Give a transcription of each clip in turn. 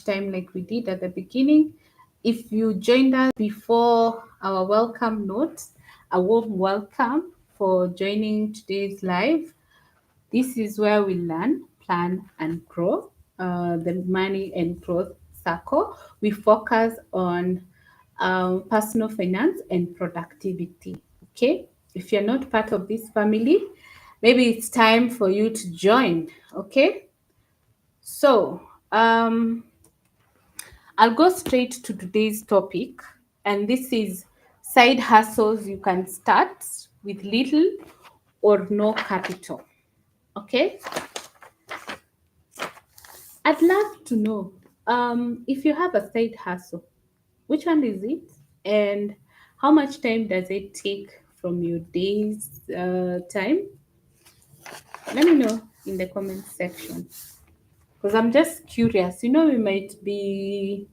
time like we did at the beginning. If you joined us before our welcome notes, a warm welcome for joining today's live. This is where we learn, plan, and grow. The money and growth circle. We focus on personal finance and productivity. Okay. If you're not part of this family, maybe it's time for you to join. Okay. So, I'll go straight to today's topic, and this is side hustles you can start with little or no capital. Okay, I'd love to know if you have a side hustle, which one is it, and how much time does it take from your day's time? Let me know in the comment section because I'm just curious. We might be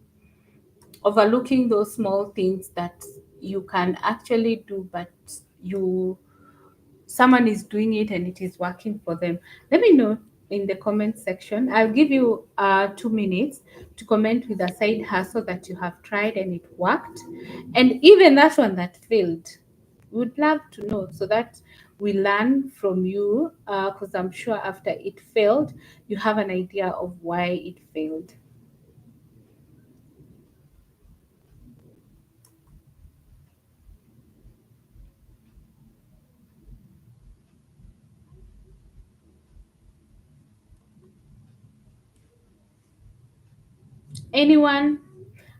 overlooking those small things that you can actually do, but you someone is doing it and it is working for them. Let me know in the comment section. I'll give you 2 minutes to comment with a side hustle that you have tried and it worked, and even that one that failed. Would love to know so that we learn from you, because I'm sure after it failed you have an idea of why it failed. Anyone?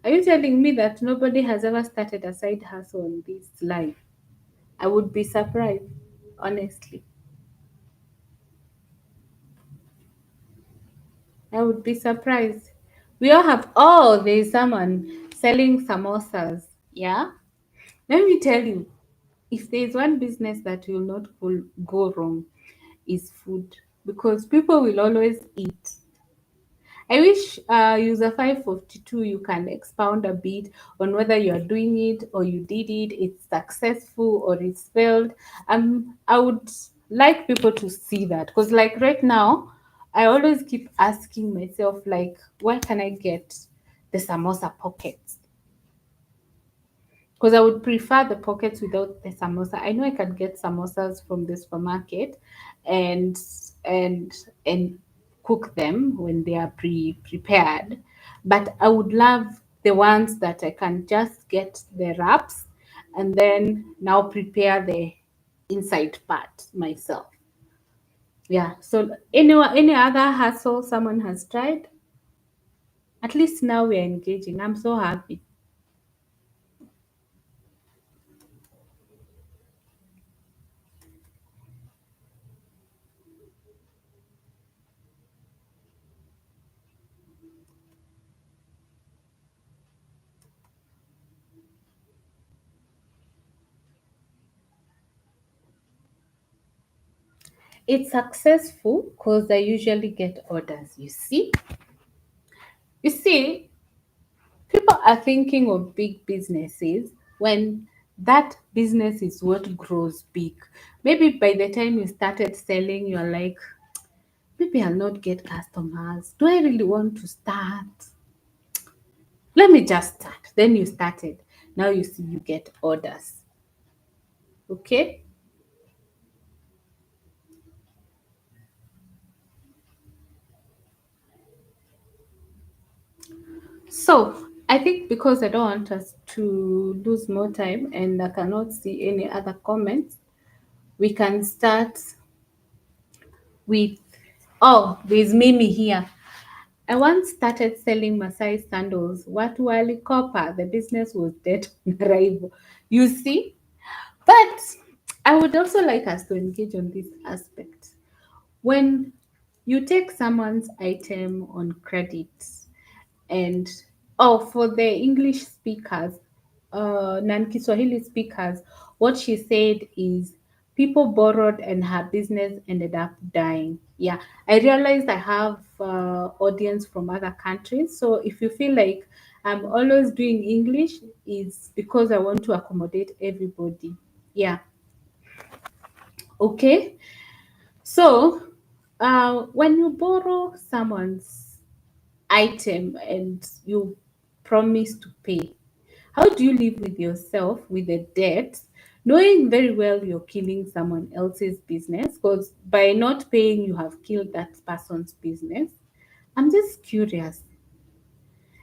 Are you telling me that nobody has ever started a side hustle on this live? I would be surprised, honestly. I would be surprised. We all have, oh, there's someone selling samosas. Yeah? Let me tell you, if there's one business that will not go wrong, is food. Because people will always eat. I wish user 552 you can expound a bit on whether you are doing it or you did it, it's successful or it's failed. I would like people to see that because, like right now, I always keep asking myself, like, where can I get the samosa pockets? Because I would prefer the pockets without the samosa. I know I can get samosas from the supermarket and and and cook them when they are prepared, but I would love the ones that I can just get the wraps and then now prepare the inside part myself. Yeah. So any other hustle someone has tried? At least now we're engaging. I'm so happy. It's successful because I usually get orders. You see, people are thinking of big businesses when that business is what grows big. Maybe by the time you started selling, you're like, maybe I'll not get customers. Do I really want to start? Let me just start. Then you started. Now you see you get orders. Okay? So I think because I don't want us to lose more time and I cannot see any other comments, we can start with, oh, there's Mimi here. I once started selling Maasai sandals. Watu walikopa. The business was dead on arrival. You see? But I would also like us to engage on this aspect. When you take someone's item on credit, and oh, for the English speakers, non-Kiswahili speakers, what she said is people borrowed and her business ended up dying. Yeah, I realized I have audience from other countries, so if you feel like I'm always doing English, it's because I want to accommodate everybody. Yeah. Okay. So when you borrow someone's item and you promise to pay? How do you live with yourself with a debt, knowing very well you're killing someone else's business? Because by not paying, you have killed that person's business. I'm just curious.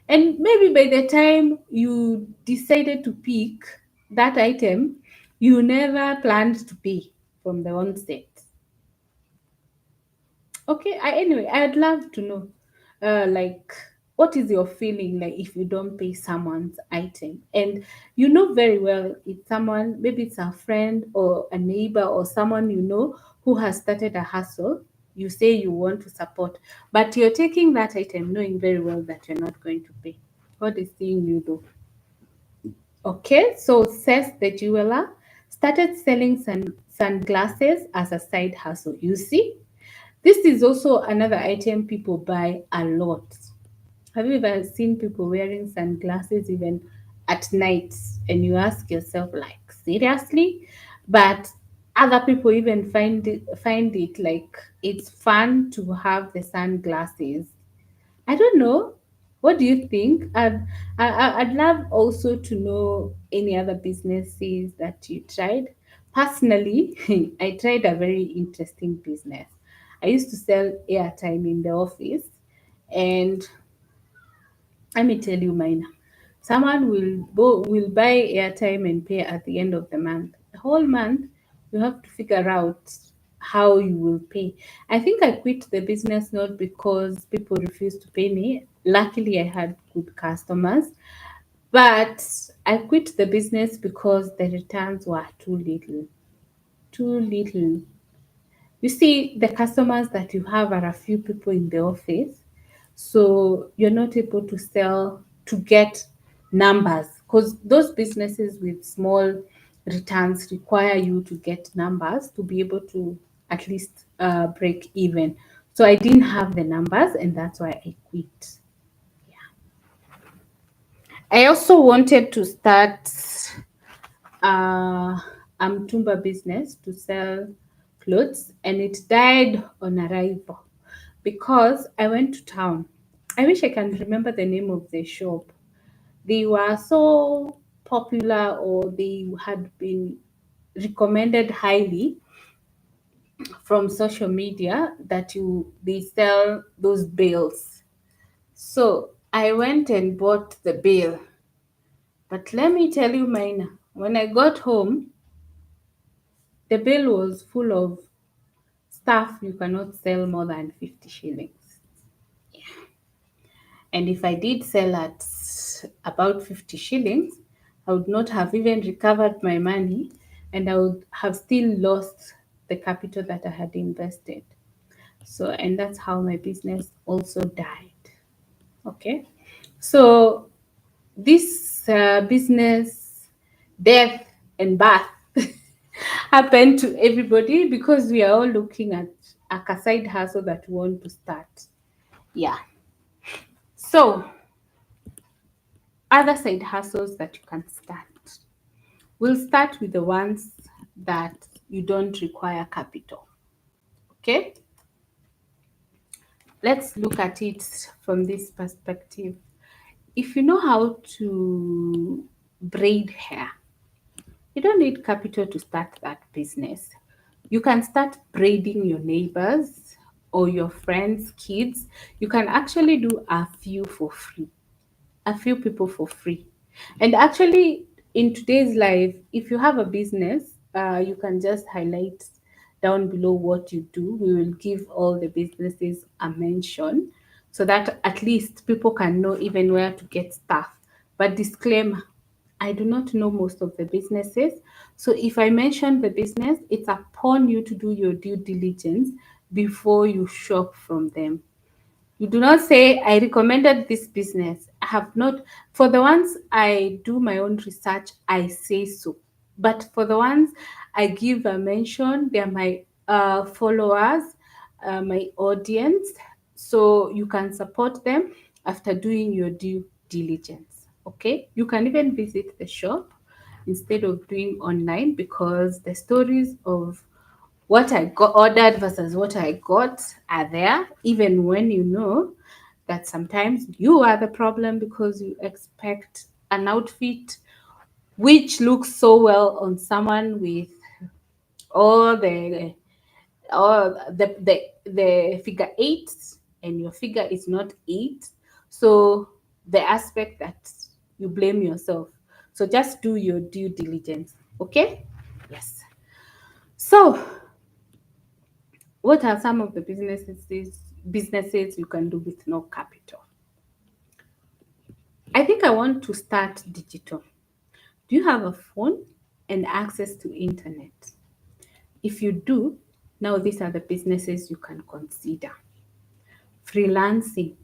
And maybe by the time you decided to pick that item, you never planned to pay from the onset. Okay, anyway, I'd love to know, like, what is your feeling like if you don't pay someone's item, and you know very well it's someone, maybe it's a friend or a neighbor or someone you know who has started a hustle. You say you want to support, but you're taking that item knowing very well that you're not going to pay. What is seeing you do? Okay, so says the jeweler started selling sunglasses as a side hustle. You see, this is also another item people buy a lot. Have you ever seen people wearing sunglasses even at night and you ask yourself like, seriously? But other people even find it like it's fun to have the sunglasses. I don't know. What do you think? I'd love also to know any other businesses that you tried. Personally, I tried a very interesting business. I used to sell airtime in the office, and let me tell you mine. Someone will buy airtime and pay at the end of the month. The whole month, you have to figure out how you will pay. I think I quit the business not because people refused to pay me. Luckily, I had good customers, but I quit the business because the returns were too little. Too little. You see, the customers that you have are a few people in the office, so you're not able to sell to get numbers, because those businesses with small returns require you to get numbers to be able to at least break even. So I didn't have the numbers, and that's why I quit. I also wanted to start uh, a mtumba business to sell clothes, and it died on arrival because I went to town. I wish I can remember the name of the shop. They were so popular, or they had been recommended highly from social media that you they sell those bales. So I went and bought the bale. But let me tell you, Mina, when I got home, the bill was full of stuff you cannot sell more than 50 shillings. And if I did sell at about 50 shillings, I would not have even recovered my money, and I would have still lost the capital that I had invested. So, and that's how my business also died. Okay. So, this business, death, and birth happened to everybody because we are all looking at a side hustle that we want to start. Yeah. So, other side hustles that you can start. We'll start with the ones that you don't require capital. Okay? Let's look at it from this perspective. If you know how to braid hair, you don't need capital to start that business. You can start braiding your neighbors or your friends' kids. You can actually do a few for free, a few people for free. And actually, in today's life, if you have a business, you can just highlight down below what you do. We will give all the businesses a mention so that at least people can know even where to get stuff. But disclaimer, I do not know most of the businesses. So if I mention the business, it's upon you to do your due diligence before you shop from them. You do not say, I recommended this business. I have not. For the ones I do my own research, I say so. But for the ones I give a mention, they're my followers, my audience. So you can support them after doing your due diligence. Okay. You can even visit the shop instead of doing online, because the stories of what I got ordered versus what I got are there, even when you know that sometimes you are the problem because you expect an outfit which looks so well on someone with all the figure eights, and your figure is not eight. So the aspect that you blame yourself. So just do your due diligence. Okay? Yes. So what are some of the businesses you can do with no capital? I think I want to start digital. Do you have a phone and access to internet? If you do, now these are the businesses you can consider. Freelancing.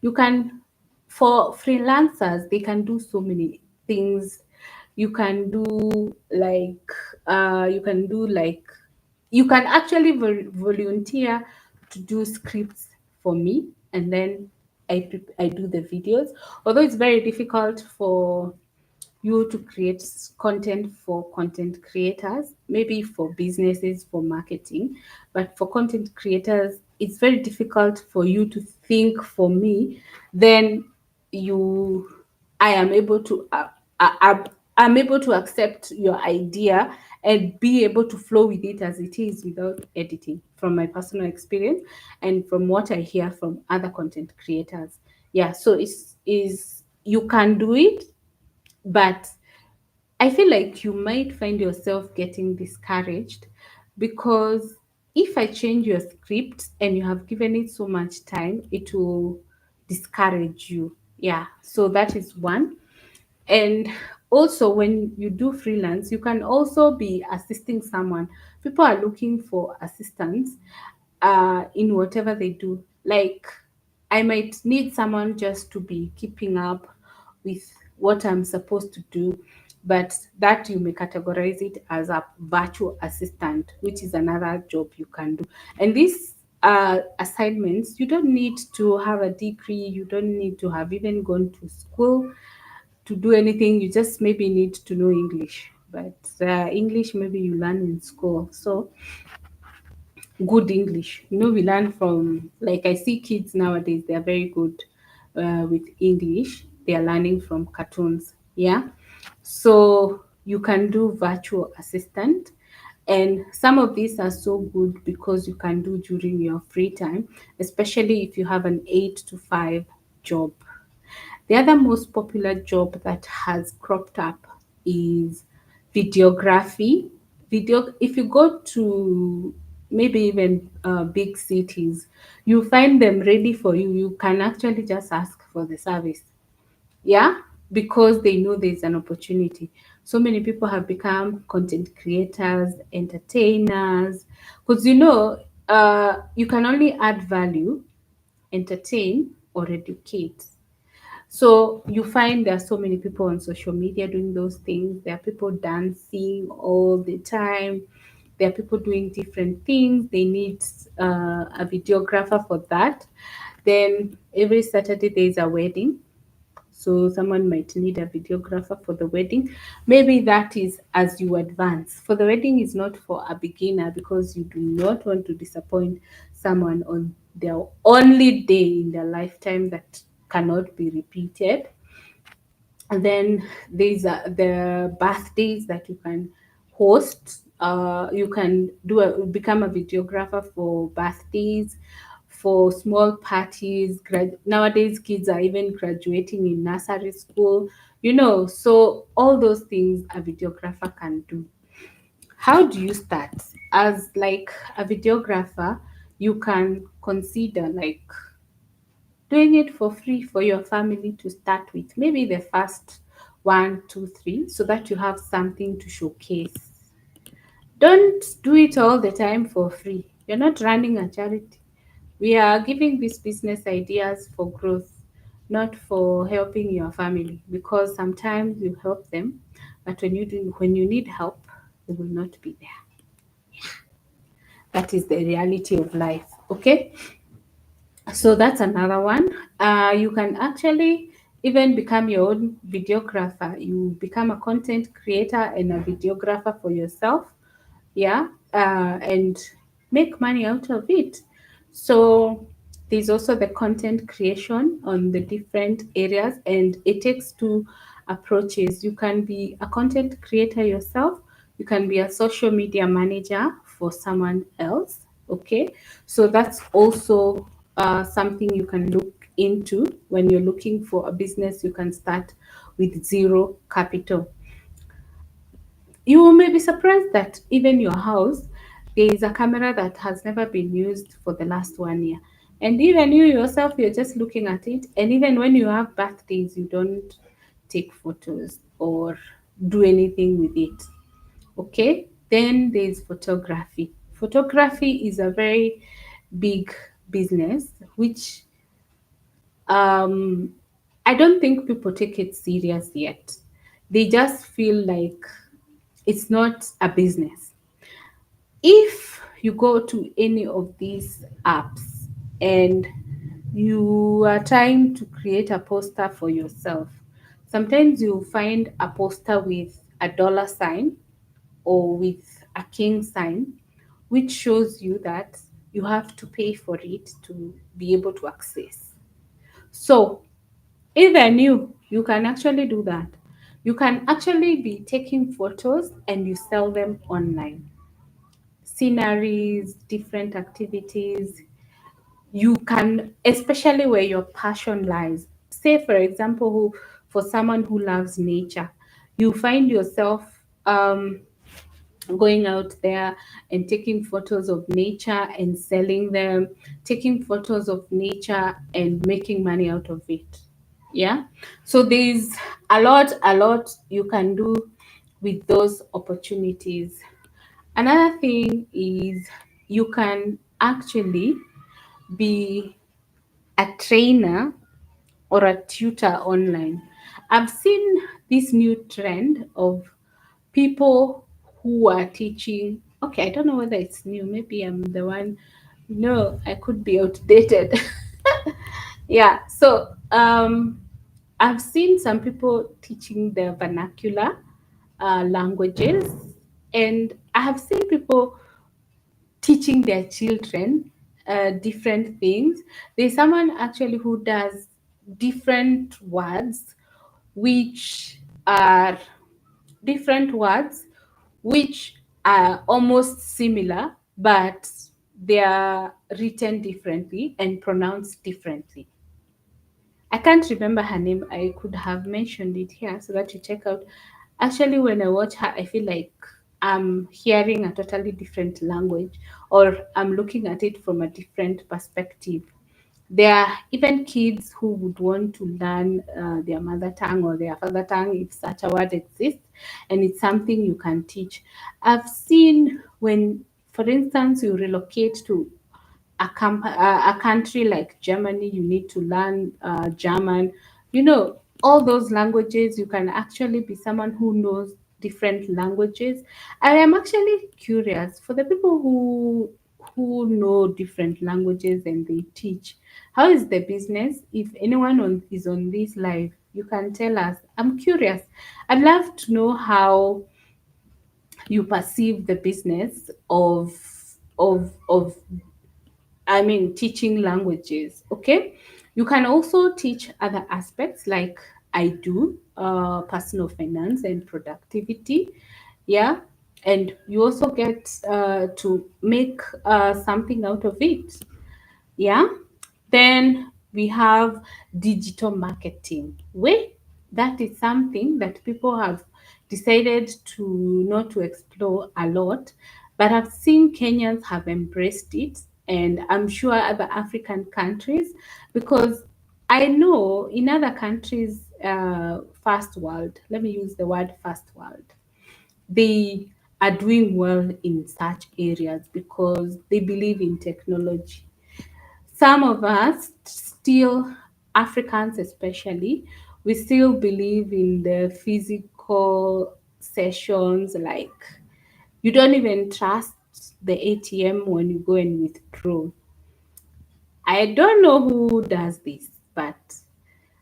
You can, for freelancers, they can do so many things. You can do like, you can do like, you can actually volunteer to do scripts for me, and then I do the videos. Although it's very difficult for you to create content for content creators, maybe for businesses, for marketing, but for content creators, it's very difficult for you to think for me. Then you, I am able to, I'm able to accept your idea and be able to flow with it as it is without editing, from my personal experience and from what I hear from other content creators. Yeah, so it's is you can do it, but I feel like you might find yourself getting discouraged because if I change your script and you have given it so much time, it will discourage you. Yeah, so that is one. And also, when you do freelance, you can also be assisting someone. People are looking for assistance in whatever they do. Like, I might need someone just to be keeping up with what I'm supposed to do, but that you may categorize it as a virtual assistant, which is another job you can do. And these assignments, you don't need to have a degree, you don't need to have even gone to school to do anything. You just maybe need to know English, but English maybe you learn in school. So good English. You know, we learn from, like, I see kids nowadays, they are very good with English. They are learning from cartoons. Yeah. So you can do virtual assistant. And some of these are so good because you can do during your free time, especially if you have an 8 to 5 job. The other most popular job that has cropped up is videography. Video, if you go to maybe even big cities, you find them ready for you. You can actually just ask for the service. Yeah, because they know there's an opportunity. So many people have become content creators, entertainers, because you can only add value, entertain, or educate. So you find there are so many people on social media doing those things. There are people dancing all the time. There are people doing different things. They need a videographer for that. Then every Saturday there is a wedding. So someone might need a videographer for the wedding. Maybe that is as you advance. For the wedding is not for a beginner because you do not want to disappoint someone on their only day in their lifetime that cannot be repeated. And then there's the birthdays that you can host. You can become a videographer for birthdays, for small parties. Nowadays, kids are even graduating in nursery school. So all those things a videographer can do. How do you start? As like a videographer, you can consider like doing it for free for your family to start with. Maybe the first one, two, three, so that you have something to showcase. Don't do it all the time for free. You're not running a charity. We are giving these business ideas for growth, not for helping your family. Because sometimes you help them, but when you need help, they will not be there. That is the reality of life. Okay. So that's another one. You can actually even become your own videographer. You become a content creator and a videographer for yourself. Yeah. And make money out of it. So There's also the content creation on the different areas, and it takes two approaches. You can be a content creator yourself, you can be a social media manager for someone else. Okay, so that's also something you can look into when you're looking for a business. You can start with zero capital. You may be surprised that even your house, there is a camera that has never been used for the last 1 year. And even you yourself, you're just looking at it. And even when you have birthdays, you don't take photos or do anything with it. Okay. Then there's photography. Photography is a very big business, which um, I don't think people take it serious yet. They just feel like it's not a business. If you go to any of these apps and you are trying to create a poster for yourself, sometimes you find a poster with a dollar sign or with a king sign, which shows you that you have to pay for it to be able to access. So even you can actually do that. You can actually be taking photos and you sell them online, sceneries, different activities. You can, especially where your passion lies. Say, for example, for someone who loves nature, you find yourself going out there and taking photos of nature and selling them, taking photos of nature and making money out of it. Yeah. So there's a lot you can do with those opportunities. Another thing is you can actually be a trainer or a tutor online. I've seen this new trend of people who are teaching. Okay, I don't know whether it's new. Maybe I'm the one. No, I could be outdated. Yeah. So I've seen some people teaching the vernacular languages, and I have seen people teaching their children different things. There's someone actually who does different words, which are different words which are almost similar, but they are written differently and pronounced differently. I can't remember her name. I could have mentioned it here so that you check out. Actually, when I watch her, I feel like I'm hearing a totally different language, or I'm looking at it from a different perspective. There are even kids who would want to learn their mother tongue or their father tongue, if such a word exists, and it's something you can teach. I've seen when, for instance, you relocate to a country like Germany, you need to learn German. All those languages. You can actually be someone who knows different languages. I am actually curious for the people who know different languages and they teach. How is the business? If anyone is on this live, you can tell us. I'm curious. I'd love to know how you perceive the business of teaching languages. Okay. You can also teach other aspects like I do, personal finance and productivity. Yeah. And you also get to make something out of it. Yeah. Then we have digital marketing. Wait, that is something that people have decided to not to explore a lot, but I've seen Kenyans have embraced it, and I'm sure other African countries, because I know in other countries, first world, let me use the word first world, they are doing well in such areas because they believe in technology. Some of us still, Africans especially, we still believe in the physical sessions. Like, you don't even trust the ATM when you go and withdraw. I don't know who does this, but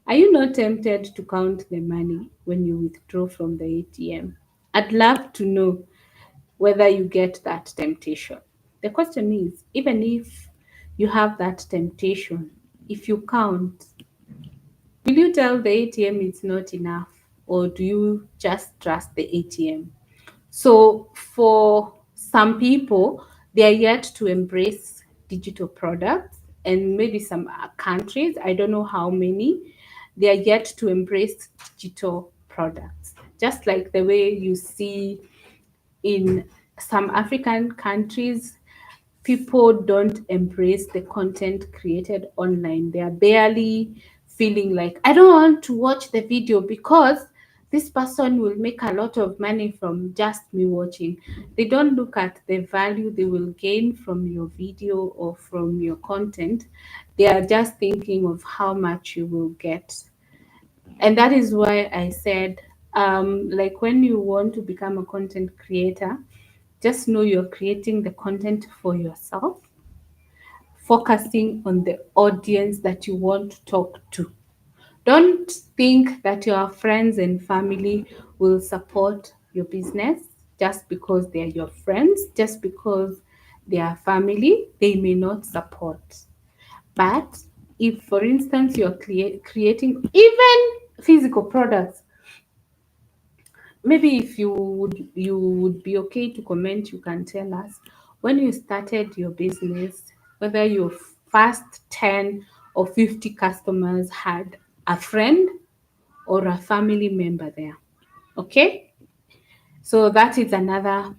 are you not tempted to count the money when you withdraw from the ATM? I'd love to know whether you get that temptation. The question is, even if you have that temptation. If you count, will you tell the ATM it's not enough, or do you just trust the ATM? So for some people, they are yet to embrace digital products, and maybe some countries, I don't know how many, they are yet to embrace digital products. Just like the way you see in some African countries, people don't embrace the content created online. They are barely feeling like, I don't want to watch the video because this person will make a lot of money from just me watching. They don't look at the value they will gain from your video or from your content. They are just thinking of how much you will get. And that is why I said, like when you want to become a content creator, just know you're creating the content for yourself, focusing on the audience that you want to talk to. Don't think that your friends and family will support your business just because they are your friends, just because they are family, they may not support. But if, for instance, you're creating even physical products, maybe if you would be okay to comment, you can tell us when you started your business, whether your first 10 or 50 customers had a friend or a family member there. Okay, so that is another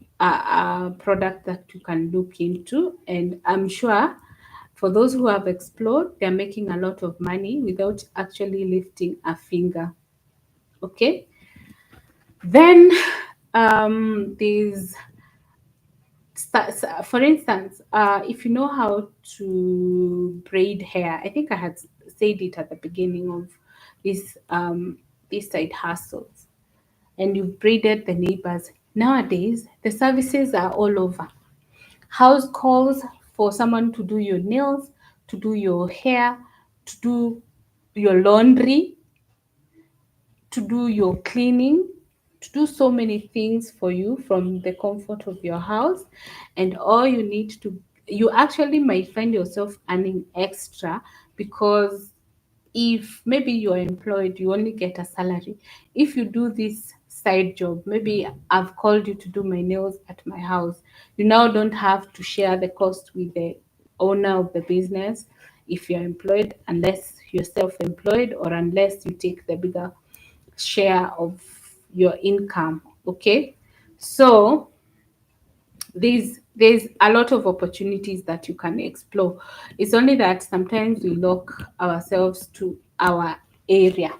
product that you can look into, and I'm sure for those who have explored, they're making a lot of money without actually lifting a finger. Okay, then there's for instance, if you know how to braid hair, I think I had said it at the beginning of this this side hustles, and you braided the neighbors. Nowadays, the services are all over. House calls for someone to do your nails, to do your hair, to do your laundry, to do your cleaning, to do so many things for you from the comfort of your house. And all you need to, you actually might find yourself earning extra because if maybe you're employed, you only get a salary. If you do this side job, maybe I've called you to do my nails at my house, you now don't have to share the cost with the owner of the business if you're employed, unless you're self-employed or unless you take the bigger share of your income. Okay, so there's a lot of opportunities that you can explore. It's only that sometimes we lock ourselves to our area.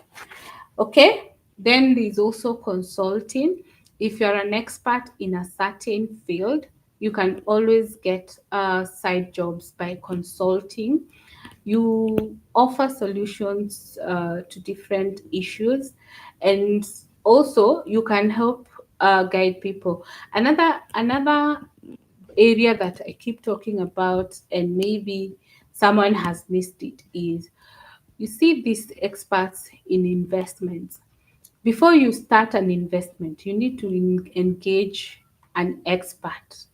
Okay, then there's also consulting. If you're an expert in a certain field, you can always get side jobs by consulting. You offer solutions to different issues, and also you can help guide people. Another area that I keep talking about, and maybe someone has missed it, is you see these experts in investments. Before you start an investment, you need to engage an expert.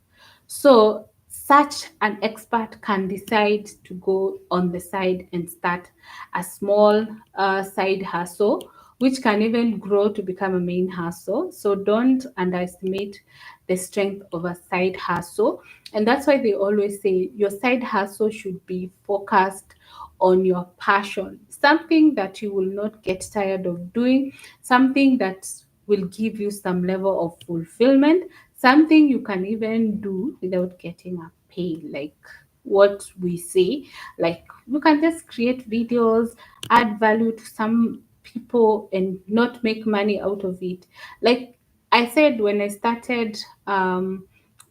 So, such an expert can decide to go on the side and start a small side hustle, which can even grow to become a main hustle. So, don't underestimate the strength of a side hustle. And that's why they always say your side hustle should be focused on your passion, something that you will not get tired of doing, something that will give you some level of fulfillment, something you can even do without getting a pay, like what we say. Like you can just create videos, add value to some people, and not make money out of it. Like I said, when I started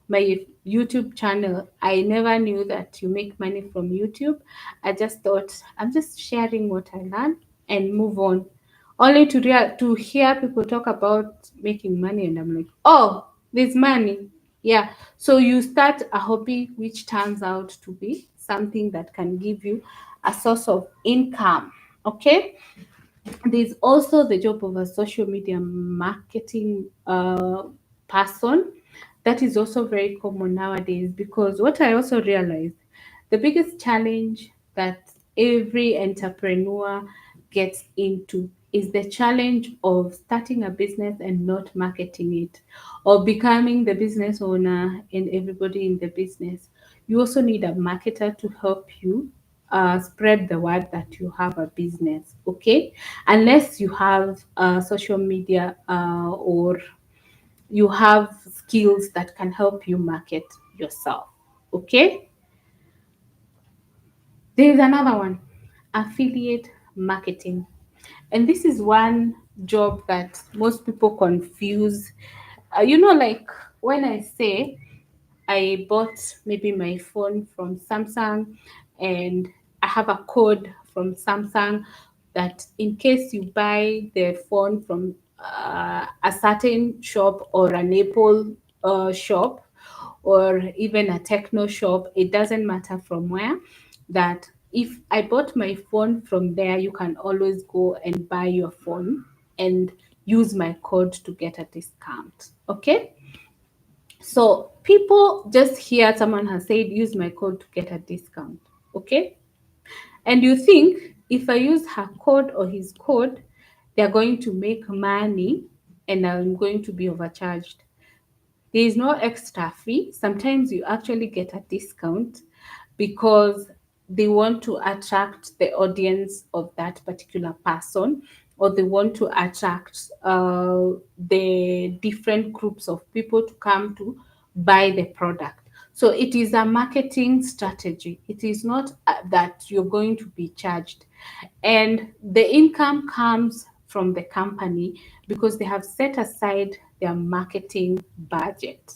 my YouTube channel, I never knew that you make money from YouTube. I just thought I'm just sharing what I learned and move on. Only to hear people talk about making money, and I'm like, oh, there's money. Yeah. So you start a hobby which turns out to be something that can give you a source of income. Okay. There's also the job of a social media marketing person. That is also very common nowadays, because what I also realized, The biggest challenge that every entrepreneur gets into is the challenge of starting a business and not marketing it, or becoming the business owner and everybody in the business. You also need a marketer to help you spread the word that you have a business, okay? Unless you have social media or you have skills that can help you market yourself, okay? There is another one, affiliate marketing. And this is one job that most people confuse. Like when I say I bought maybe my phone from Samsung and I have a code from Samsung that in case you buy the phone from a certain shop or an Apple shop or even a techno shop, it doesn't matter from where, that if I bought my phone from there, you can always go and buy your phone and use my code to get a discount. Okay? So people just hear someone has said, use my code to get a discount. Okay? And you think if I use her code or his code, they're going to make money and I'm going to be overcharged. There is no extra fee. Sometimes you actually get a discount because they want to attract the audience of that particular person, or they want to attract the different groups of people to come to buy the product. So it is a marketing strategy. It is not that you're going to be charged. And the income comes from the company because they have set aside their marketing budget.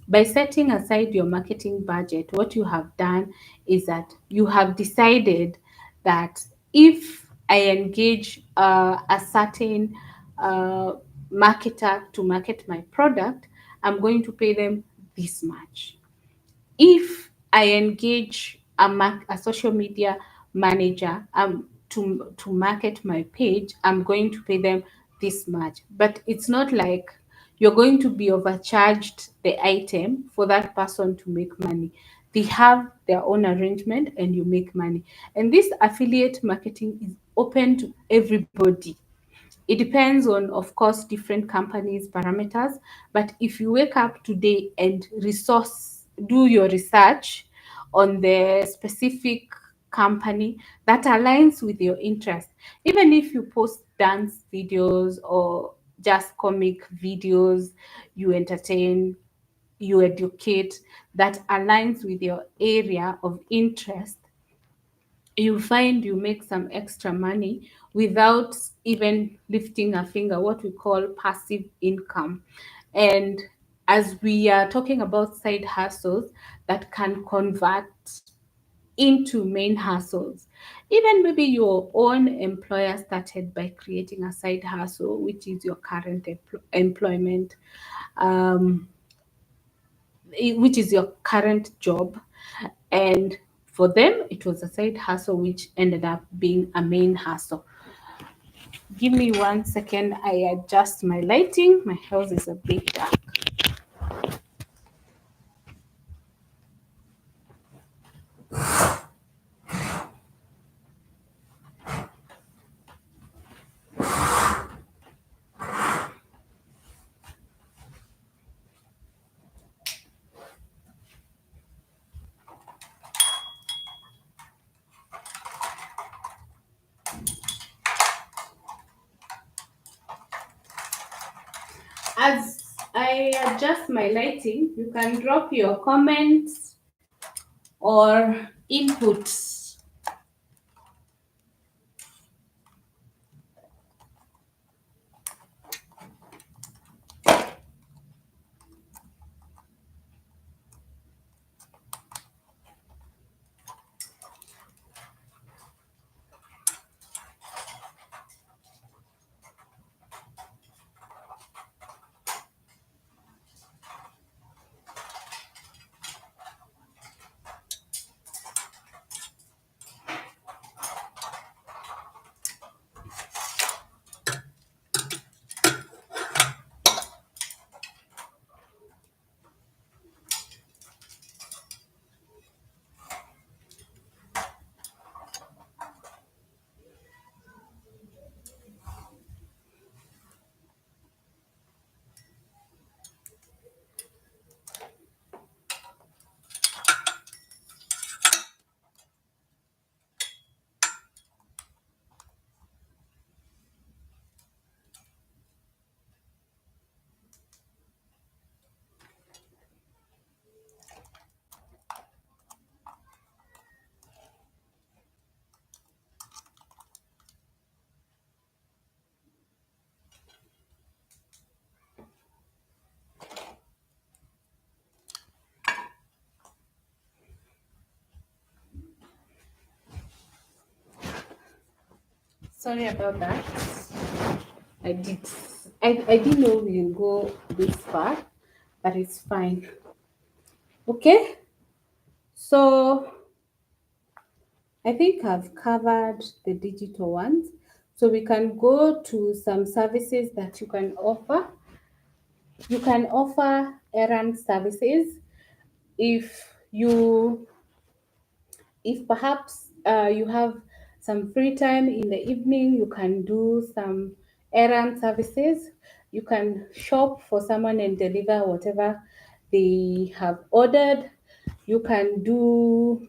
By setting aside your marketing budget, what you have done is that you have decided that if I engage a certain uh, marketer to market my product, I'm going to pay them this much. If I engage a social media manager to market my page, I'm going to pay them this much. But it's not like you're going to be overcharged the item for that person to make money. They have their own arrangement and you make money. And this affiliate marketing is open to everybody. It depends on, of course, different companies' parameters. But if you wake up today and do your research on the specific company that aligns with your interest, even if you post dance videos or just comic videos, you entertain, you educate, that aligns with your area of interest, you find you make some extra money without even lifting a finger, what we call passive income. And as we are talking about side hustles that can convert into main hustles, even maybe your own employer started by creating a side hustle, which is your current employment, um, which is your current job. And for them, it was a side hustle, which ended up being a main hustle. Give me 1 second. I adjust my lighting. My house is a bit dark. As I adjust my lighting, you can drop your comments or inputs. Sorry about that. I did. I didn't know we'll go this far, but it's fine. Okay, so I think I've covered the digital ones. So we can go to some services that you can offer. You can offer errand services if you if perhaps you have some free time in the evening, you can do some errand services. You can shop for someone and deliver whatever they have ordered. You can do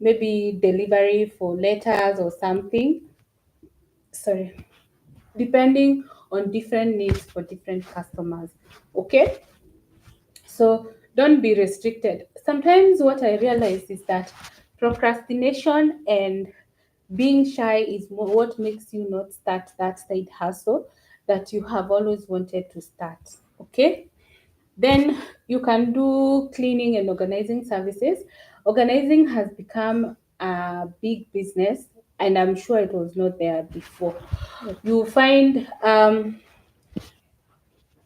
maybe delivery for letters or something. Sorry, depending on different needs for different customers. Okay, so don't be restricted. Sometimes what I realize is that procrastination and being shy is what makes you not start that side hustle that you have always wanted to start. Okay, then you can do cleaning and organizing services. Organizing has become a big business, and I'm sure it was not there before. You find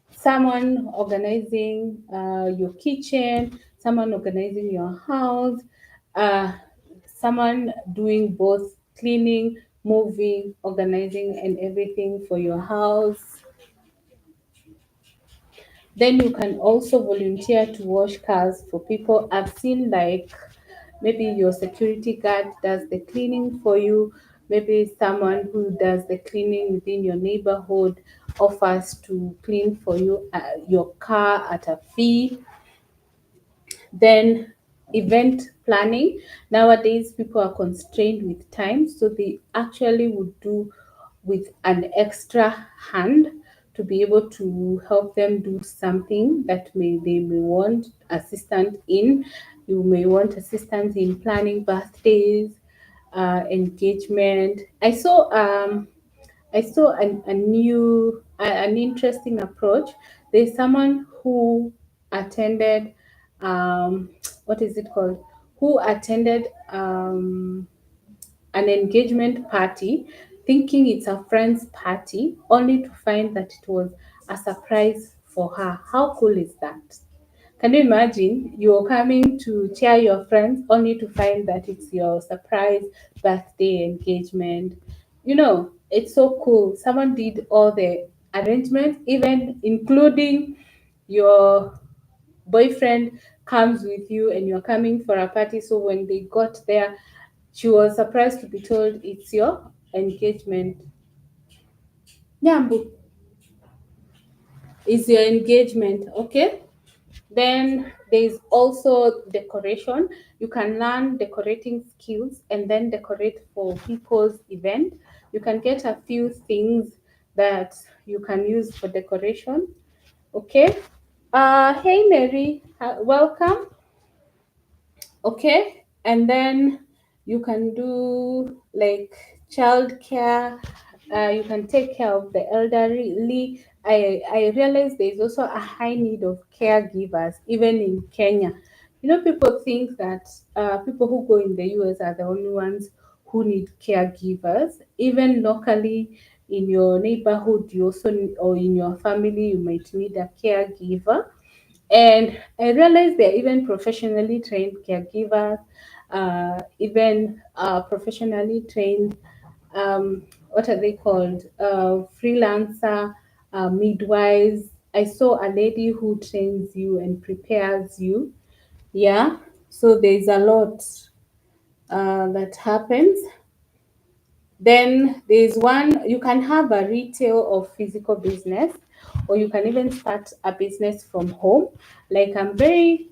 someone organizing your kitchen, someone organizing your house, uh, someone doing both cleaning, moving, organizing, and everything for your house. Then you can also volunteer to wash cars for people. I've seen like maybe your security guard does the cleaning for you. Maybe someone who does the cleaning within your neighborhood offers to clean for you your car at a fee. Then event planning. Nowadays, people are constrained with time, so they actually would do with an extra hand to be able to help them do something that they may want assistance in. You may want assistance in planning birthdays, engagement. I saw an interesting approach. There's someone who attended, what is it called? Who attended an engagement party, thinking it's a friend's party, only to find that it was a surprise for her. How cool is that? Can you imagine you're coming to cheer your friends only to find that it's your surprise birthday engagement? It's so cool. Someone did all the arrangements, even including your boyfriend comes with you and you're coming for a party. So when they got there, she was surprised to be told it's your engagement. Nyambu, is your engagement, okay? Then there's also decoration. You can learn decorating skills and then decorate for people's event. You can get a few things that you can use for decoration. Okay. Hey Mary, welcome. Okay, and then you can do like childcare. You can take care of the elderly. I realize there is also a high need of caregivers, even in Kenya. People think that people who go in the US are the only ones who need caregivers. Even locally in your neighborhood, you also or in your family, you might need a caregiver. And I realized there are even professionally trained caregivers, even professionally trained, what are they called? Freelancer, midwives. I saw a lady who trains you and prepares you. Yeah. So there's a lot that happens. Then there's one, you can have a retail or physical business, or you can even start a business from home. Like I'm very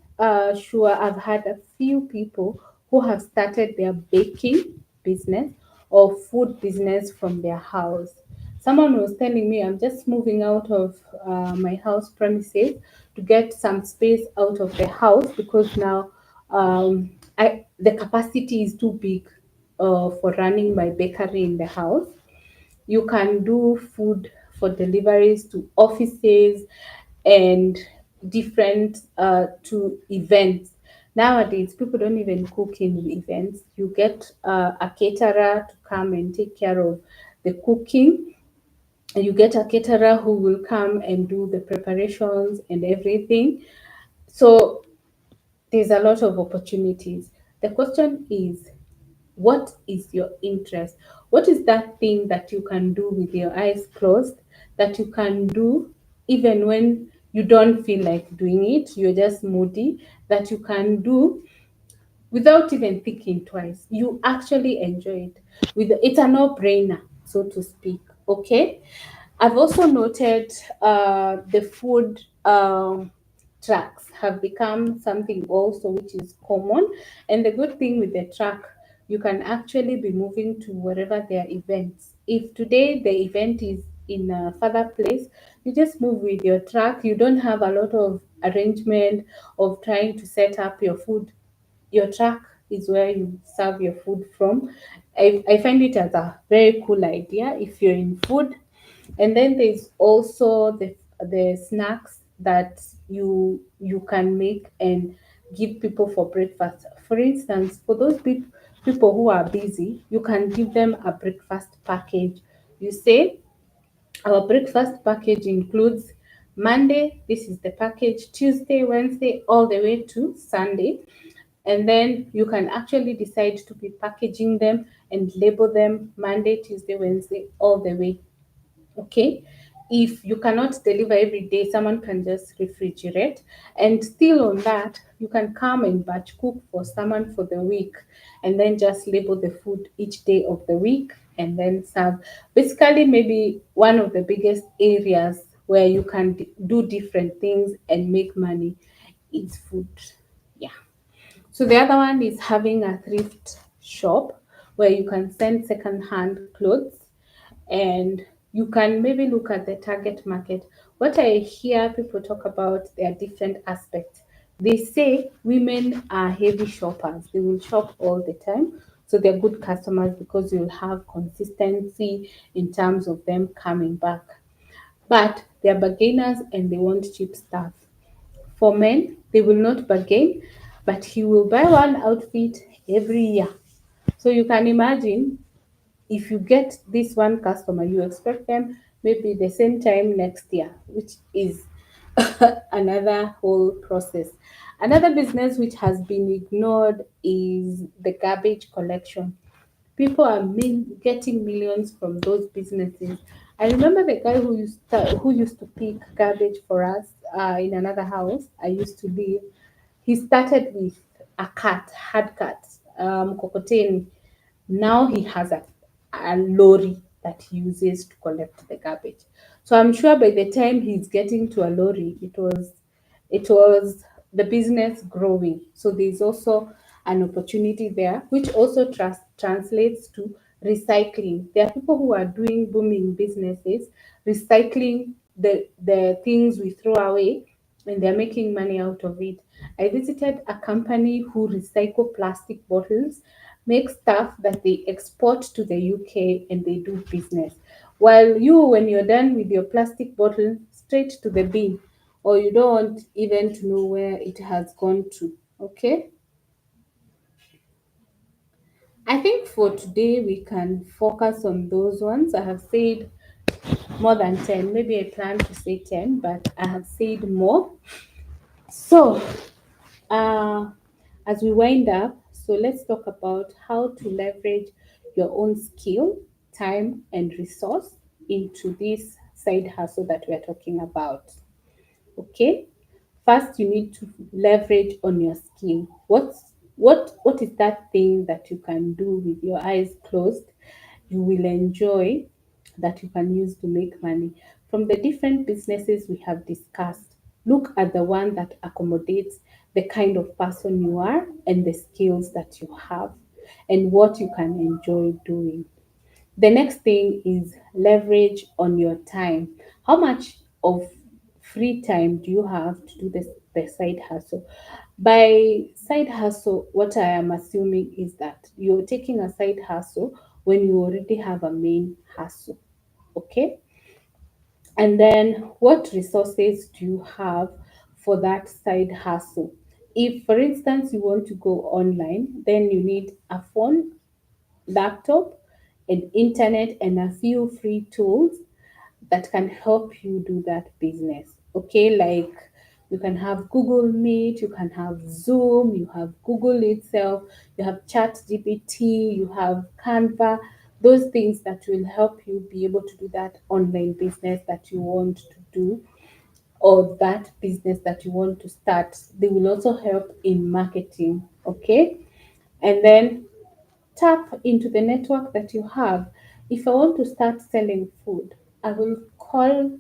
sure I've had a few people who have started their baking business or food business from their house. Someone was telling me I'm just moving out of my house premises to get some space out of the house because now the capacity is too big for running my bakery in the house. You can do food for deliveries to offices and different to events. Nowadays, people don't even cook in events. You get a caterer to come and take care of the cooking. You get a caterer who will come and do the preparations and everything. So there's a lot of opportunities. The question is, what is your interest? What is that thing that you can do with your eyes closed, that you can do even when you don't feel like doing it, you're just moody, that you can do without even thinking twice. You actually enjoy it. It's a no-brainer, so to speak. Okay. I've also noted the food trucks have become something also which is common. And the good thing with the truck, you can actually be moving to wherever there are events. If today the event is in a further place, you just move with your truck. You don't have a lot of arrangement of trying to set up your food. Your truck is where you serve your food from. I find it as a very cool idea if you're in food. And then there's also the snacks that you can make and give people for breakfast. For instance, for those people who are busy, you can give them a breakfast package. You say, our breakfast package includes Monday, this is the package, Tuesday, Wednesday, all the way to Sunday. And then you can actually decide to be packaging them and label them Monday, Tuesday, Wednesday, all the way. Okay. If you cannot deliver every day, someone can just refrigerate. And still on that, you can come and batch cook for someone for the week and then just label the food each day of the week and then serve. Basically, maybe one of the biggest areas where you can do different things and make money is food. Yeah. So the other one is having a thrift shop where you can send second-hand clothes and you can maybe look at the target market. What I hear people talk about, there are different aspects. They say women are heavy shoppers. They will shop all the time. So they're good customers because you'll have consistency in terms of them coming back. But they're bargainers and they want cheap stuff. For men, they will not bargain, but he will buy one outfit every year. So you can imagine if you get this one customer, you expect them maybe the same time next year, which is another whole process. Another business which has been ignored is the garbage collection. People are getting millions from those businesses. I remember the guy who used to pick garbage for us in another house I used to live. He started with a cat, hard cat, kokoteni. Now he has a lorry that he uses to collect the garbage. So I'm sure by the time he's getting to a lorry, it was the business growing. So there's also an opportunity there, which also translates to recycling. There are people who are doing booming businesses, recycling the things we throw away, and they're making money out of it. I visited a company who recycle plastic bottles, make stuff that they export to the UK and they do business. While you, when you're done with your plastic bottle, straight to the bin, or you don't want even to know where it has gone to. Okay. I think for today we can focus on those ones. I have said more than 10. Maybe I plan to say 10, but I have said more. So, uh, as we wind up, so let's talk about how to leverage your own skill, time, and resource into this side hustle that we're talking about. Okay. First, you need to leverage on your skill. What is that thing that you can do with your eyes closed? You will enjoy that you can use to make money. From the different businesses we have discussed, look at the one that accommodates the kind of person you are and the skills that you have and what you can enjoy doing. The next thing is leverage on your time. How much of free time do you have to do the side hustle? By side hustle, what I am assuming is that you're taking a side hustle when you already have a main hustle. Okay. And then what resources do you have for that side hustle? If, for instance, you want to go online, then you need a phone, laptop, and internet, and a few free tools that can help you do that business. Okay, like you can have Google Meet, you can have Zoom, you have Google itself, you have Chat GPT, you have Canva, those things that will help you be able to do that online business that you want to do, or that business that you want to start. They will also help in marketing. Okay, and then tap into the network that you have. If I want to start selling food, I will call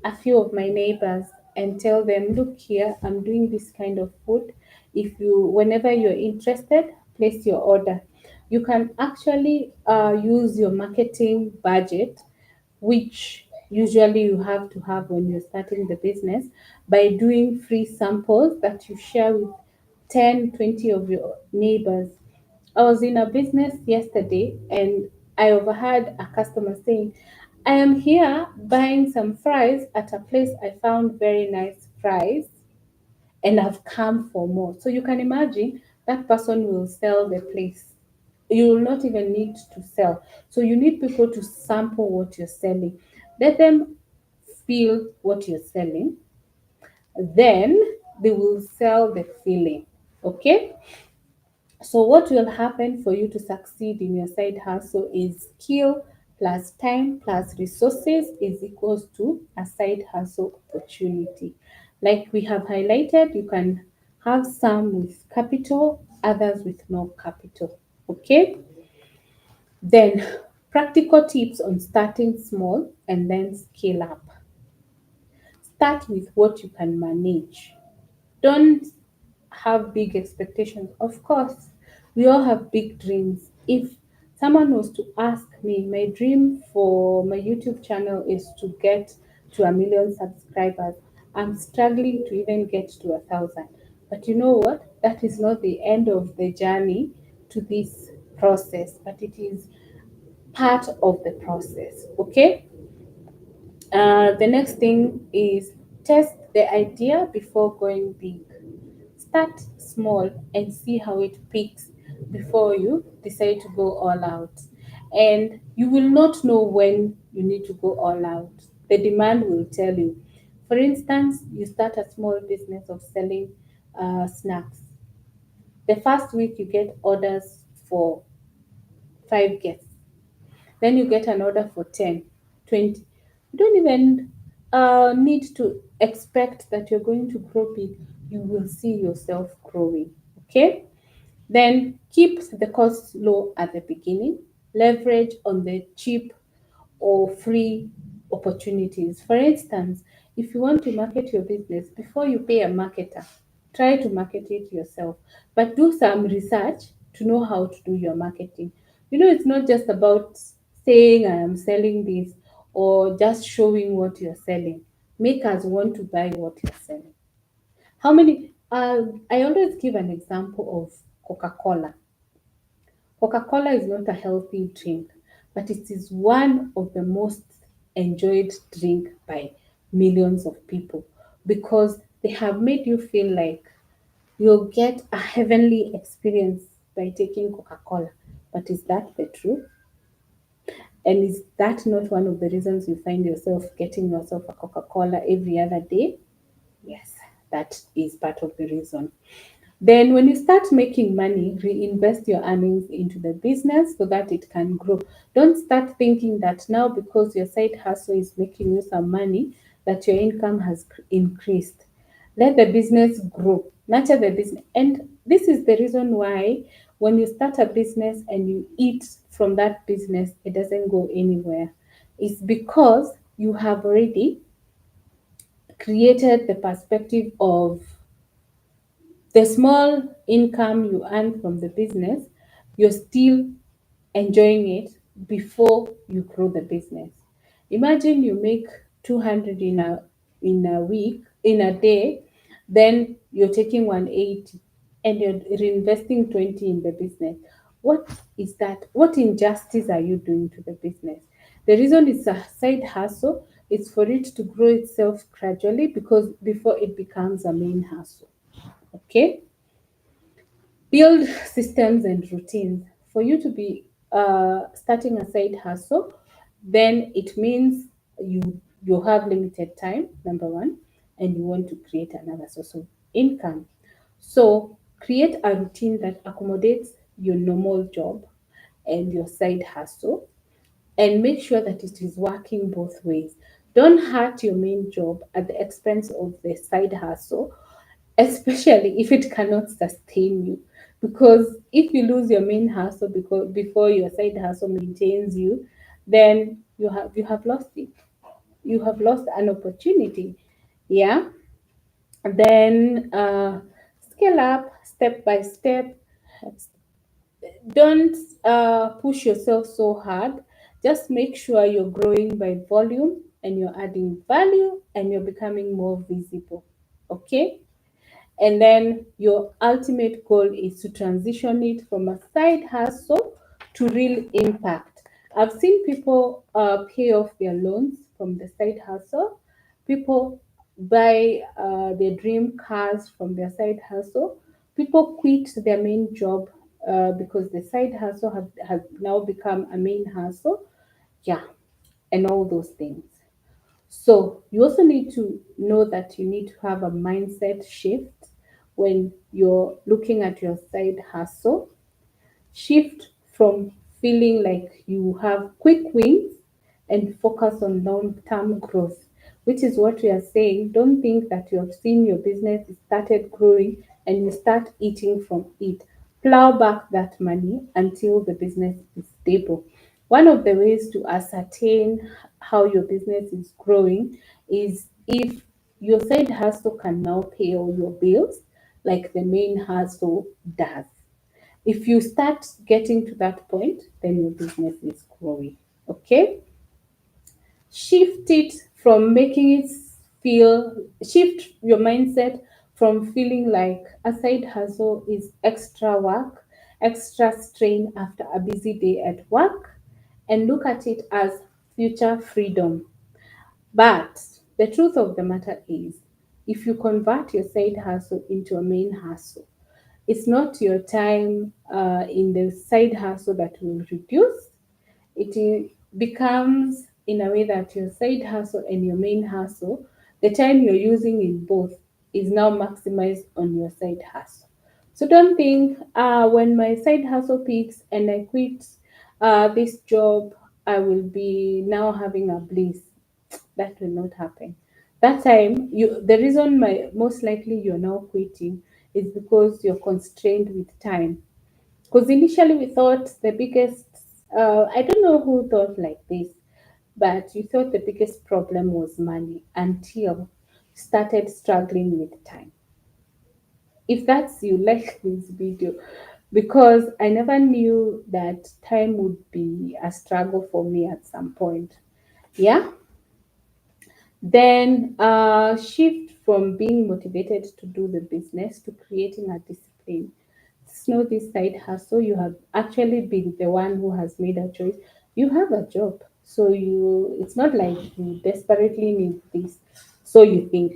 a few of my neighbors and tell them, look here, I'm doing this kind of food. If you, whenever you're interested, place your order. You can actually use your marketing budget, which usually you have to have when you're starting the business, by doing free samples that you share with 10, 20 of your neighbors. I was in a business yesterday and I overheard a customer saying, I am here buying some fries at a place I found very nice fries and I've come for more. So you can imagine that person will sell the place. You will not even need to sell. So you need people to sample what you're selling. Let them feel what you're selling. Then they will sell the feeling. Okay? So, what will happen for you to succeed in your side hustle is skill plus time plus resources is equals to a side hustle opportunity. Like we have highlighted, you can have some with capital, others with no capital. Okay, then practical tips on starting small and then scale up. Start with what you can manage. Don't have big expectations. Of course, we all have big dreams. If someone was to ask me, my dream for my YouTube channel is to get to 1 million subscribers. I'm struggling to even get to 1,000. But you know what? That is not the end of the journey to this process, but it is part of the process. Okay? The next thing is test the idea before going big. Start small and see how it peaks before you decide to go all out. And you will not know when you need to go all out. The demand will tell you. For instance, you start a small business of selling snacks. The first week, you get orders for 5 guests. Then you get an order for 10, 20. You don't even need to expect that you're going to grow big. You will see yourself growing. Okay? Then keep the cost low at the beginning. Leverage on the cheap or free opportunities. For instance, if you want to market your business, before you pay a marketer, try to market it yourself. But do some research to know how to do your marketing. You know, it's not just about saying I am selling this or just showing what you're selling. Make us want to buy what you're selling. How many? I always give an example of Coca Cola. Coca Cola is not a healthy drink, but it is one of the most enjoyed drink by millions of people because they have made you feel like you'll get a heavenly experience by taking Coca Cola. But is that the truth? And is that not one of the reasons you find yourself getting yourself a Coca Cola every other day? Yes, that is part of the reason. Then, when you start making money, reinvest your earnings into the business so that it can grow. Don't start thinking that now because your side hustle is making you some money, that your income has increased. Let the business grow, nurture the business. And this is the reason why when you start a business and you eat from that business, it doesn't go anywhere. It's because you have already created the perspective of the small income you earn from the business, you're still enjoying it before you grow the business. Imagine you make 200 in a week, in a day, then you're taking 180 and you're reinvesting 20 in the business. What is that? What injustice are you doing to the business? The reason it's a side hustle is for it to grow itself gradually because before it becomes a main hustle. Okay? Build systems and routines. For you to be starting a side hustle, then it means you have limited time, number one, and you want to create another source of income. So create a routine that accommodates your normal job and your side hustle, and make sure that it is working both ways. Don't hurt your main job at the expense of the side hustle, especially if it cannot sustain you. Because if you lose your main hustle because before your side hustle maintains you, then you have lost it. You have lost an opportunity. Yeah. Then scale up step by step. Don't push yourself so hard. Just make sure you're growing by volume and you're adding value and you're becoming more visible. Okay? And then your ultimate goal is to transition it from a side hustle to real impact. I've seen people pay off their loans from the side hustle. People buy their dream cars from their side hustle. People quit their main job because the side hustle has now become a main hustle. Yeah, and all those things. So you also need to know that you need to have a mindset shift when you're looking at your side hustle. Shift from feeling like you have quick wins and focus on long term growth, which is what we are saying. Don't think that you have seen your business started growing and you start eating from it. Plow back that money until the business is stable. One of the ways to ascertain how your business is growing is if your side hustle can now pay all your bills like the main hustle does. If you start getting to that point, then your business is growing. Okay? Shift it from making it shift your mindset from feeling like a side hustle is extra work, extra strain after a busy day at work, and look at it as future freedom. But the truth of the matter is, if you convert your side hustle into a main hustle, it's not your time in the side hustle that will reduce. Becomes in a way that your side hustle and your main hustle, the time you're using in both is now maximized on your side hustle. So don't think when my side hustle peaks and I quit this job, I will be now having a bliss. That will not happen. That time, the reason most likely you're now quitting is because you're constrained with time. Because initially we thought the biggest, I don't know who thought like this, but you thought the biggest problem was money until you started struggling with time. If that's you, like this video, because I never knew that time would be a struggle for me at some point. Yeah. Then shift from being motivated to do the business to creating a discipline. It's not this side hustle. You have actually been the one who has made a choice. You have a job. So it's not like you desperately need this. So you think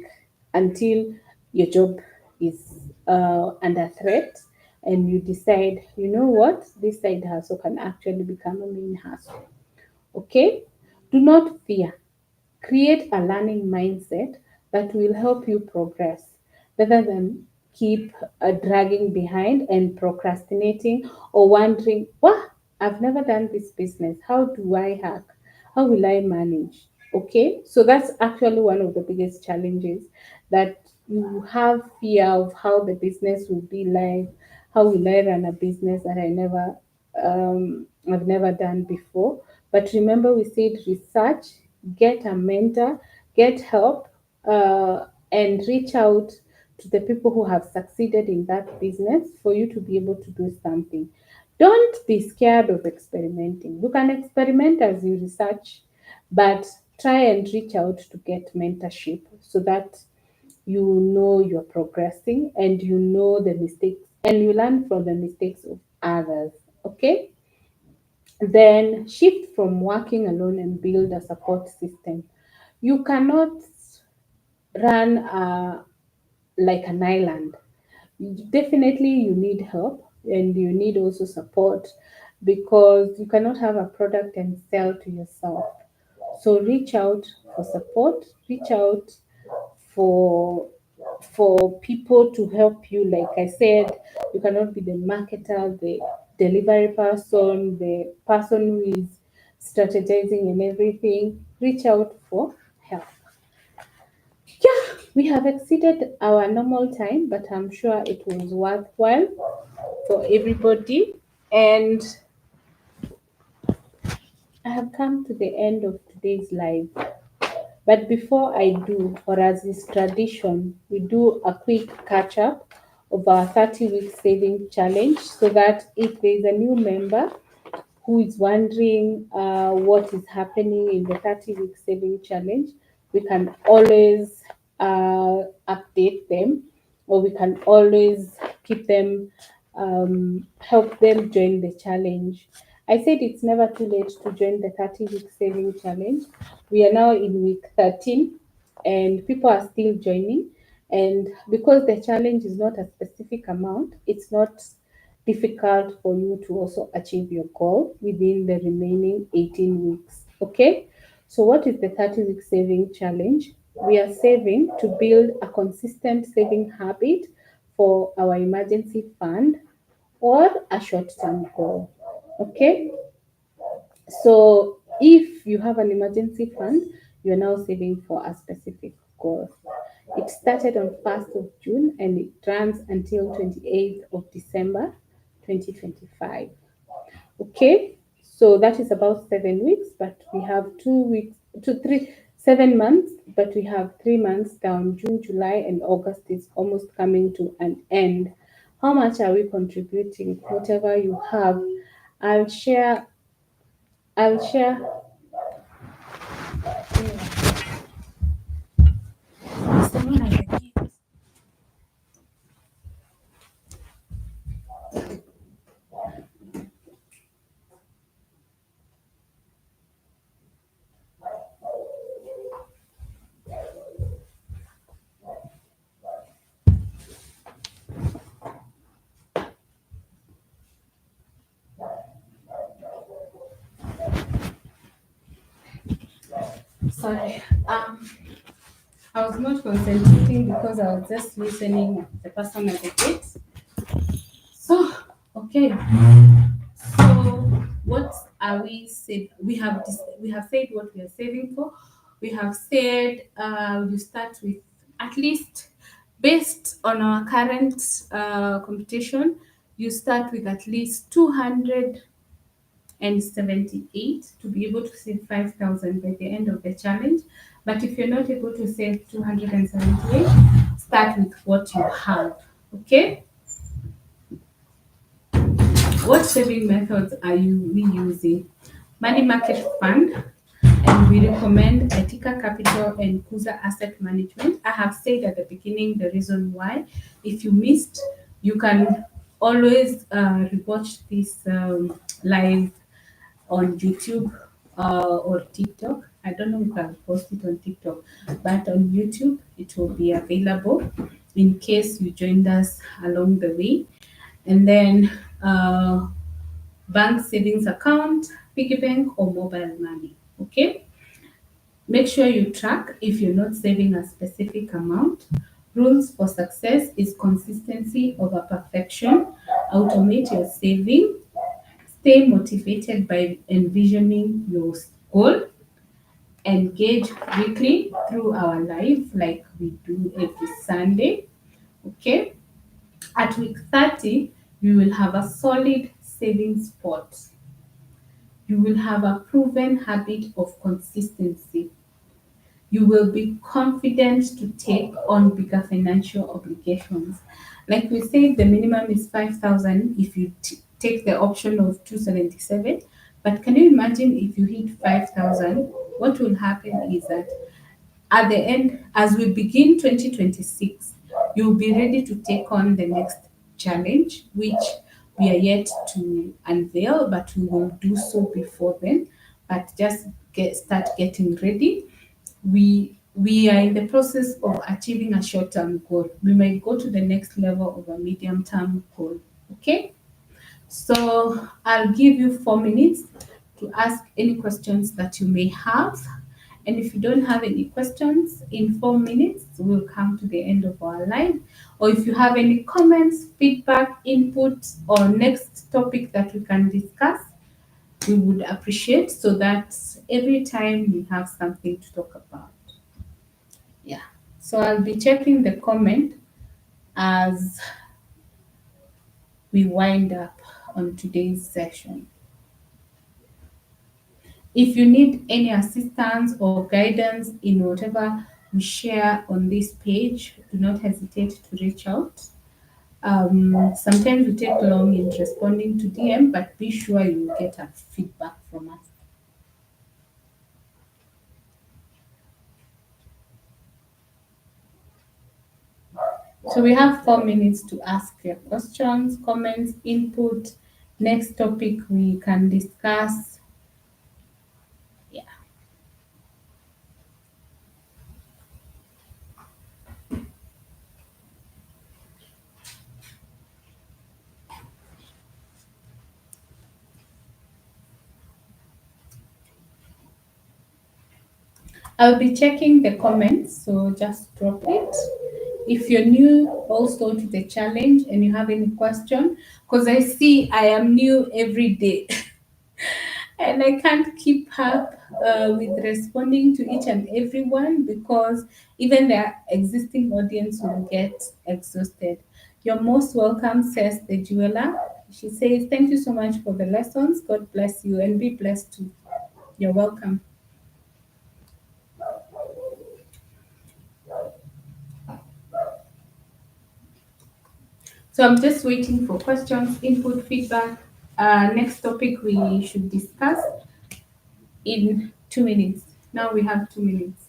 until your job is under threat and you decide, you know what, this side hustle can actually become a main hustle. Okay? Do not fear. Create a learning mindset that will help you progress rather than keep dragging behind and procrastinating or wondering, what? I've never done this business. How do I hack? How will I manage? Okay, so that's actually one of the biggest challenges, that you have fear of how the business will be like. How will I run a business that I've never done before? But remember, we said research, get a mentor, get help, and reach out to the people who have succeeded in that business for you to be able to do something. Don't be scared of experimenting. You can experiment as you research, but try and reach out to get mentorship so that you know you're progressing and you know the mistakes and you learn from the mistakes of others. Okay? Then shift from working alone and build a support system. You cannot run like an island. Definitely, you need help. and you need also support, because you cannot have a product and sell to yourself. So reach out for support, reach out for people to help you. Like I said, you cannot be the marketer, the delivery person, the person who is strategizing and everything. Reach out for help. Yeah, we have exceeded our normal time, but I'm sure it was worthwhile for everybody. And I have come to the end of today's live. But before I do, or as is tradition, we do a quick catch up of our 30-week saving challenge, so that if there is a new member who is wondering what is happening in the 30-week saving challenge, we can always update them, or we can always keep them, help them join the challenge. I said it's never too late to join the 30-week saving challenge. We are now in week 13, and people are still joining. And because the challenge is not a specific amount, it's not difficult for you to also achieve your goal within the remaining 18 weeks. Okay, so what is the 30-week saving challenge? We are saving to build a consistent saving habit for our emergency fund or a short term goal. Okay, so if you have an emergency fund, you're now saving for a specific goal. It started on 1st of June and it runs until 28th of December 2025. Okay, so that is about 7 weeks, but we have 2 weeks, 7 months, but we have 3 months down. June, July, and August is almost coming to an end. How much are we contributing? Whatever you have, I'll share. I'll share. Sorry. I was not concentrating because I was just listening the person at the gate. So, okay. So, what are we saving? We have said what we are saving for. We have said you start with at least, based on our current computation, you start with at least 278 to be able to save 5,000 by the end of the challenge. But if you're not able to save 278, start with what you have. Okay? What saving methods are we using? Money market fund, and we recommend Etika Capital and Kuza Asset Management. I have said at the beginning the reason why. If you missed, you can always rewatch this live on YouTube or TikTok. I don't know if I'll post it on TikTok, but on YouTube it will be available in case you joined us along the way. And then bank savings account, piggy bank, or mobile money. Okay, make sure you track if you're not saving a specific amount. Rules for success is consistency over perfection. Automate your saving. Stay motivated by envisioning your goal. Engage weekly through our live, like we do every Sunday. Okay. At week 30, you will have a solid saving spot. You will have a proven habit of consistency. You will be confident to take on bigger financial obligations. Like we said, the minimum is 5,000 if you take the option of 277. But can you imagine if you hit 5,000? What will happen is that at the end, as we begin 2026, you'll be ready to take on the next challenge, which we are yet to unveil, but we will do so before then. But just start getting ready. We are in the process of achieving a short-term goal. We might go to the next level of a medium-term goal. Okay. So I'll give you 4 minutes to ask any questions that you may have. And if you don't have any questions in 4 minutes, we'll come to the end of our live. Or if you have any comments, feedback, input, or next topic that we can discuss, we would appreciate so that every time we have something to talk about. Yeah. So I'll be checking the comment as we wind up on today's session. If you need any assistance or guidance in whatever we share on this page, do not hesitate to reach out. Sometimes we take long in responding to DM, but be sure you will get a feedback from us. So we have 4 minutes to ask your questions, comments, input, next topic we can discuss. Yeah. I'll be checking the comments, so just drop it. If you're new also to the challenge and you have any question, because I see I am new every day and I can't keep up with responding to each and everyone because even the existing audience will get exhausted. You're most welcome, says the jeweler. She says, thank you so much for the lessons. God bless you and be blessed too. You're welcome. So I'm just waiting for questions, input, feedback. Next topic we should discuss in 2 minutes. Now we have 2 minutes.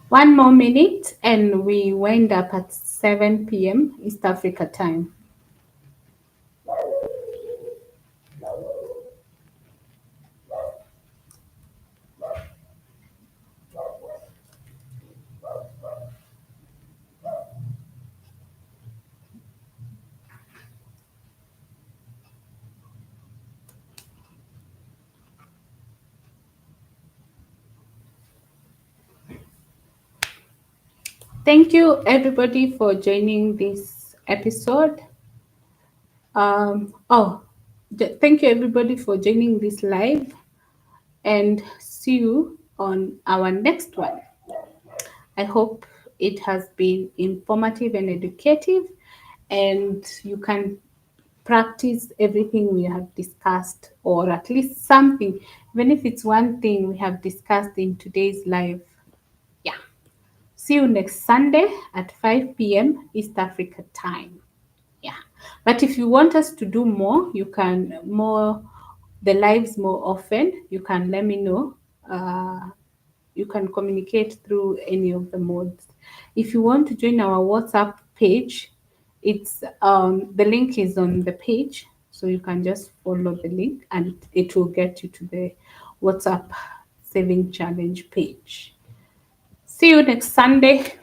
One more minute and we wind up at 7 p.m. East Africa time. Thank you everybody for joining this episode. Thank you everybody for joining this live and see you on our next one. I hope it has been informative and educative, and you can practice everything we have discussed, or at least something, even if it's one thing we have discussed in today's live. Yeah. See you next Sunday at 5 p.m. East Africa time. Yeah. But if you want us to do more, you can more the lives more often, you can let me know. You can communicate through any of the modes. If you want to join our WhatsApp page, it's the link is on the page, so you can just follow the link and it will get you to the WhatsApp saving challenge page. See you next Sunday.